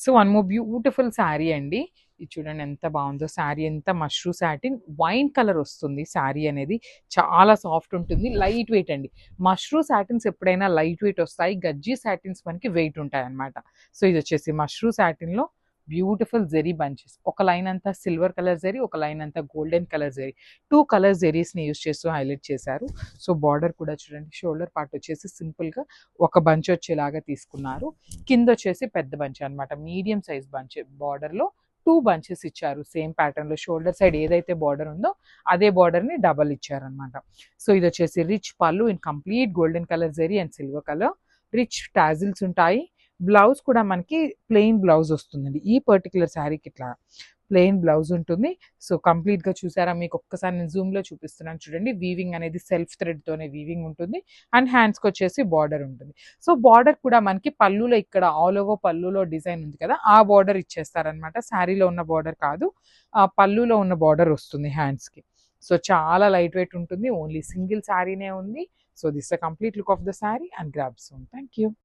So one more beautiful sari అండి. ఇది చూడండి ఎంత బాగుందో శారీ. ఎంత మష్రూ సాటిన్ వైన్ కలర్ వస్తుంది శారీ అనేది. చాలా సాఫ్ట్ ఉంటుంది, లైట్ వెయిట్ అండి. మష్రూ సాటిన్స్ ఎప్పుడైనా లైట్ వెయిట్ వస్తాయి, గజ్జీ సాటిన్స్ మనకి వెయిట్ ఉంటాయి అన్నమాట. సో ఇది వచ్చేసి మష్రూ సాటిన్లో బ్యూటిఫుల్ జెరీ బంచెస్. ఒక లైన్ అంతా సిల్వర్ కలర్ జెరీ, ఒక లైన్ అంతా golden colour zari. Two colour జెరీస్ని యూస్ చేస్తూ హైలైట్ చేశారు. సో బార్డర్ కూడా చూడండి, షోల్డర్ పార్ట్ వచ్చేసి సింపుల్గా ఒక బంచ్ వచ్చేలాగా తీసుకున్నారు. కింద వచ్చేసి పెద్ద బంచ్ అనమాట, మీడియం సైజ్ బంచ్. బార్డర్లో టూ బంచెస్ ఇచ్చారు సేమ్ ప్యాటర్న్లో. షోల్డర్ సైడ్ ఏదైతే బార్డర్ ఉందో అదే బార్డర్ని డబల్ ఇచ్చారనమాట. సో ఇది వచ్చేసి రిచ్ పళ్ళు in complete golden colour zari and silver colour. Rich tassels ఉంటాయి. బ్లౌజ్ కూడా మనకి ప్లెయిన్ బ్లౌజ్ వస్తుందండి. ఈ పర్టికులర్ శారీకి ఇట్లా ప్లెయిన్ బ్లౌజ్ ఉంటుంది. సో కంప్లీట్గా చూసారా, మీకు ఒక్కసారి నేను జూమ్లో చూపిస్తున్నాను చూడండి. వీవింగ్ అనేది సెల్ఫ్ థ్రెడ్తోనే వీవింగ్ ఉంటుంది అండ్ హ్యాండ్స్కి వచ్చేసి బార్డర్ ఉంటుంది. సో బార్డర్ కూడా మనకి పళ్ళులో ఇక్కడ ఆల్ ఓవర్ పళ్ళులో డిజైన్ ఉంది కదా, ఆ బార్డర్ ఇచ్చేస్తారనమాట. శారీలో ఉన్న బార్డర్ కాదు, ఆ పళ్ళులో ఉన్న బార్డర్ వస్తుంది హ్యాండ్స్కి. సో చాలా లైట్ వెయిట్ ఉంటుంది. ఓన్లీ సింగిల్ శారీనే ఉంది. So this the complete look of the sari and grab soon. Thank you.